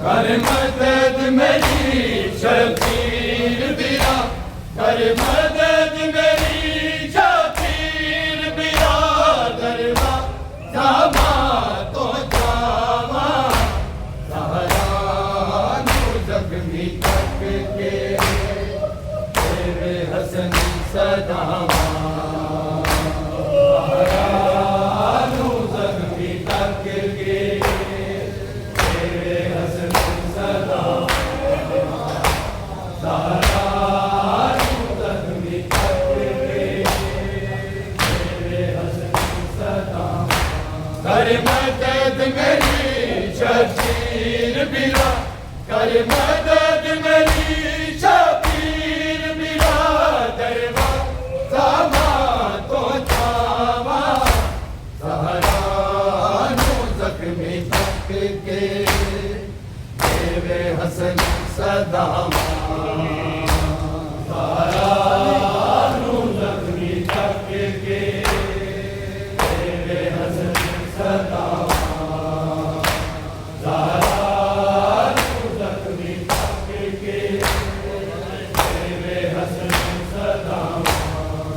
कर मदद मेरी शबीर बिरा, कर मदद मेरी शबीर बिरादरवा, जावा तो जावा सहरा नू जख्मी तक के तेरे हसन सदावा। कर मदद मेरी शबीर बिरा, कर मदद मेरी शबीर बिरादरवा, जावा तो जावा सहरा नू जख्मी तक के तेरे हसन सदावा।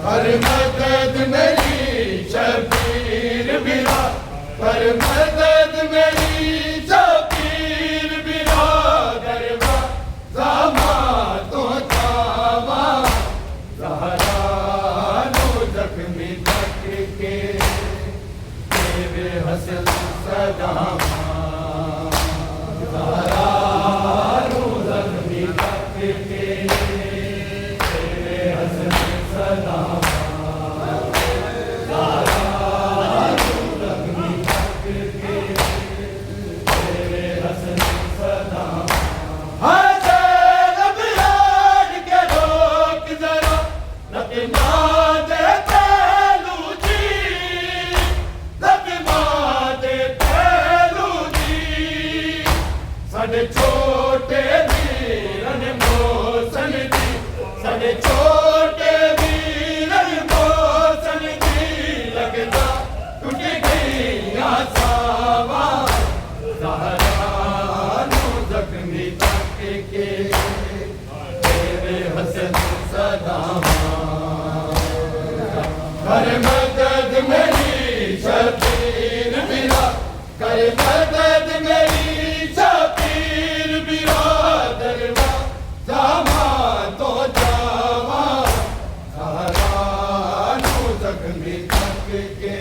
कर मदद मेरी शबीर बिरा, कर मदद मेरी शबीर बिरादरवा, जावा तो जावा सहरा नू जख्मी तक के तेरे हसन सदावा। साडे छोटे वीरन मोसन दी, साडे छोटे वीरन मोसन दी, लगदा टूट गई आसावा सहरा नू जख्मी तक के तेरे हसन सदावा। कर मदद मेरी शबीर बिरा, कर मदद मेरी बिरादरवा, जावा तो जावा सहरा नू जख्मी तक के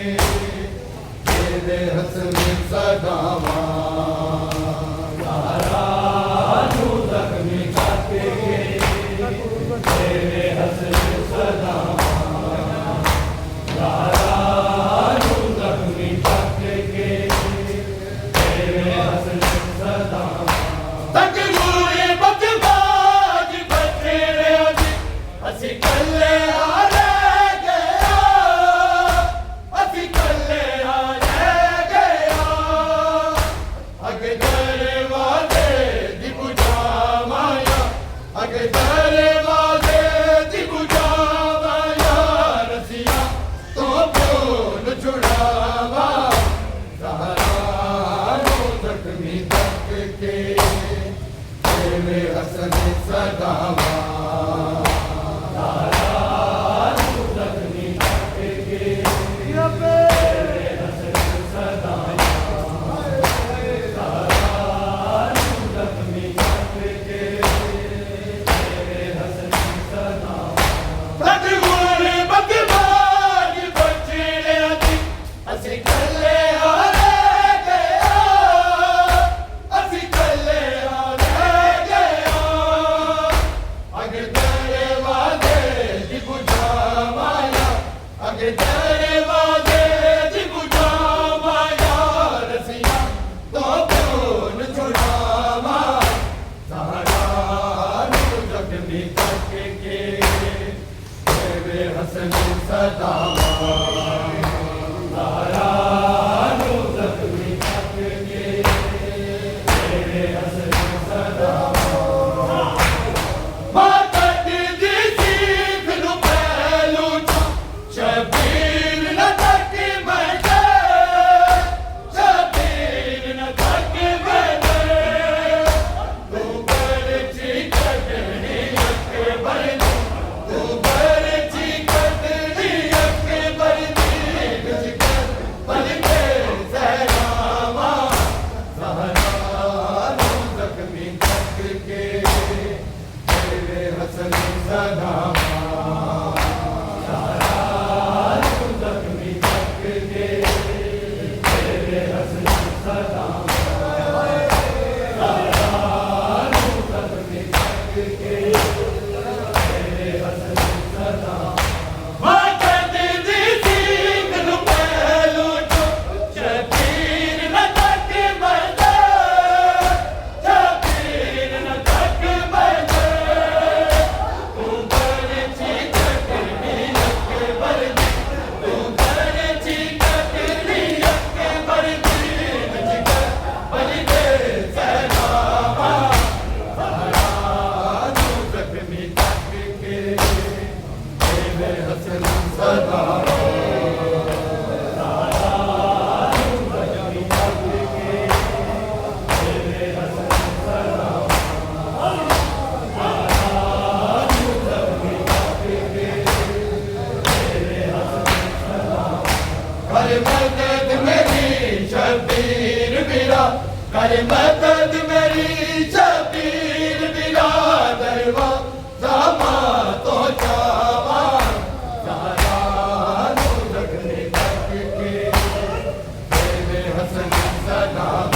तेरे हसन सदावा। सहरा नू जख्मी तक के तेरे हसन सदावा। सहरा नू जख्मी तक के तेरे हसन सदावा। असी कल्ले आ गया, असी कल्ले आ गया, अगे दरवाजे दी बुझावाया, अगे दरवाजे दी बुझावाया, रसिया तो बोल छुड़ावा सहरा सदावा कर मदद मेरी शबीर बिरादर वा जामा तो जावा सारा नूर रखने तक के तेरे हसन सलाम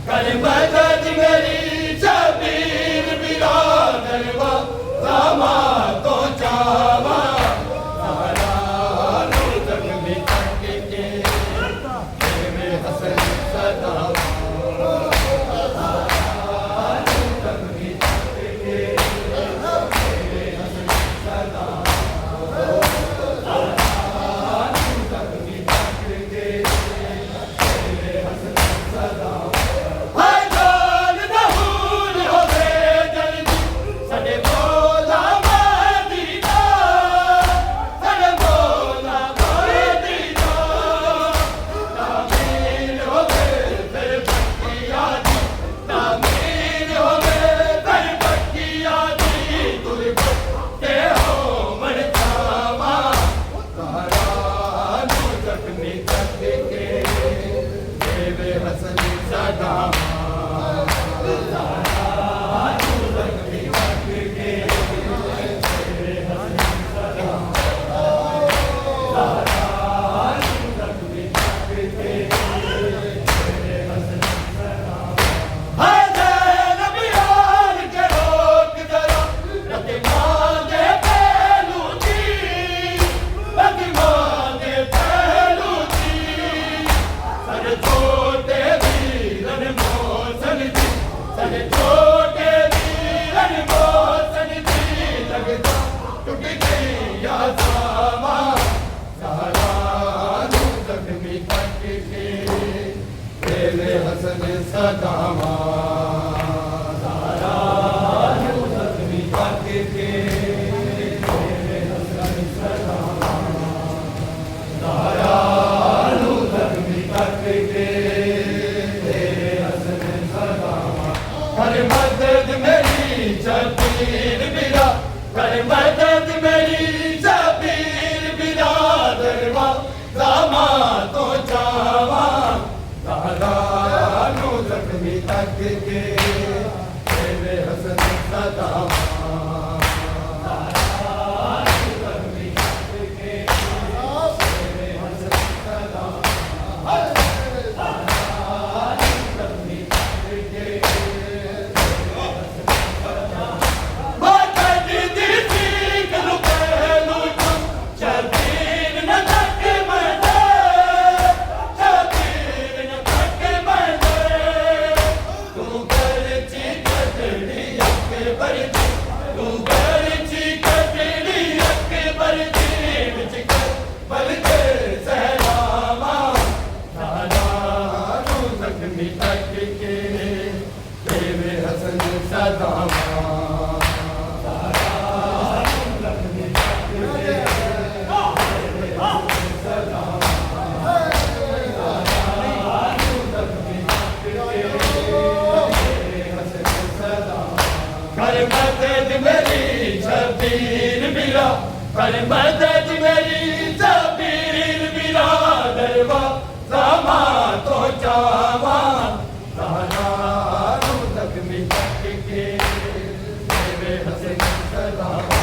कर मदद मेरी शबीर बिरादर वा जामा तो जावा सारा नूर में तक के के तेरे हसन सदामा दयालु धर्मी तक के तेरे हसन सदामा कर मदद मेरी शबीर बिरा कर मदद मेरी शबीर बिरादरवा जामा तो जावा दयालु धर्मी तक के तेरे हसन सदामा कर मदद मेरी शबीर बिरादरवा जामा तो जावा दयालु धर्मी तक के तेरे हसन सदामा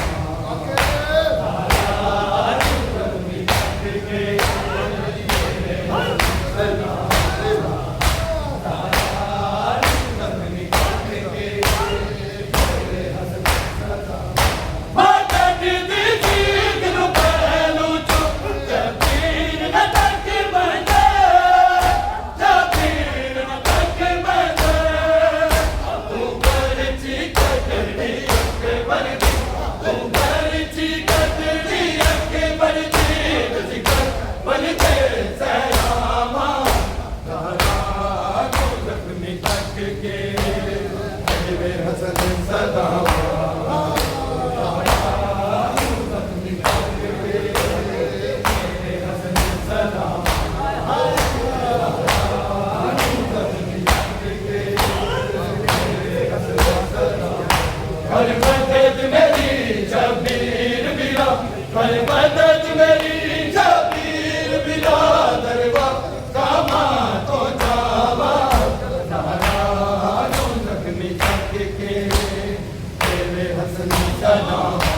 दयालु धर्मी तक के तेरे हसन सदामा दयालु धर्मी तक के तेरे हसन सदामा कर मदद मेरी शबीर बिरा कर मदद मेरी शबीर बिरादरवा जामा तो जावा दयालु धर्मी तक के तेरे हसन सदामा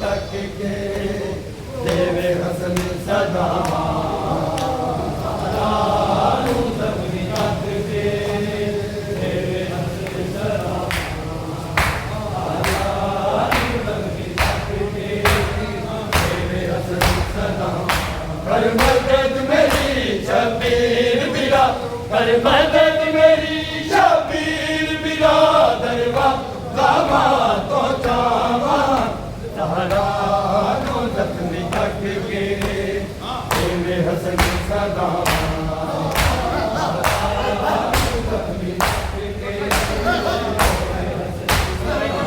तक के तेरे हसन सदामा दयालु धर्मी तक के तेरे हसन सदामा दयालु धर्मी तक के तेरे हसन सदामा कर मदद मेरी शबीर बिरा कर मदद मेरी शबीर बिरादरवा जामा तो जावा दयालु धर्मी तक के तेरे हसन सदामा दयालु धर्मी तक के तेरे हसन सदामा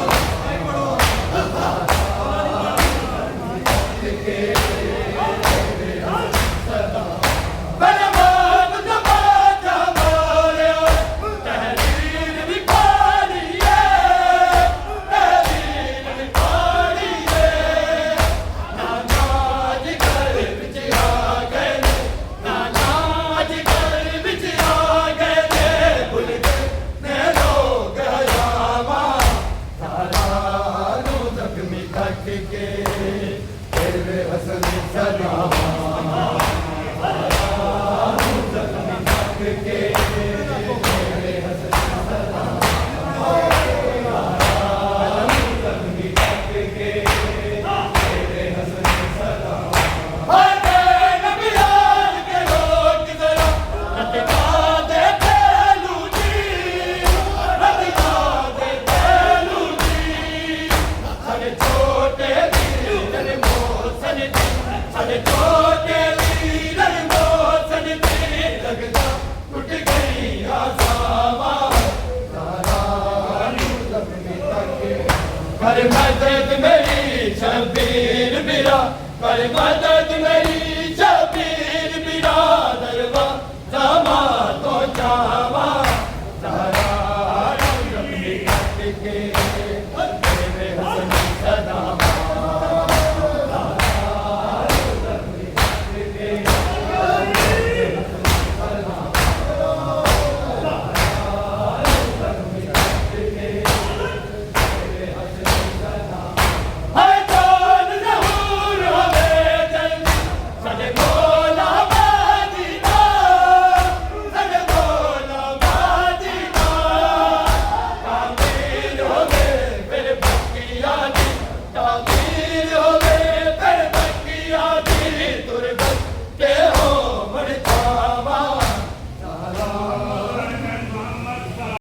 जय माता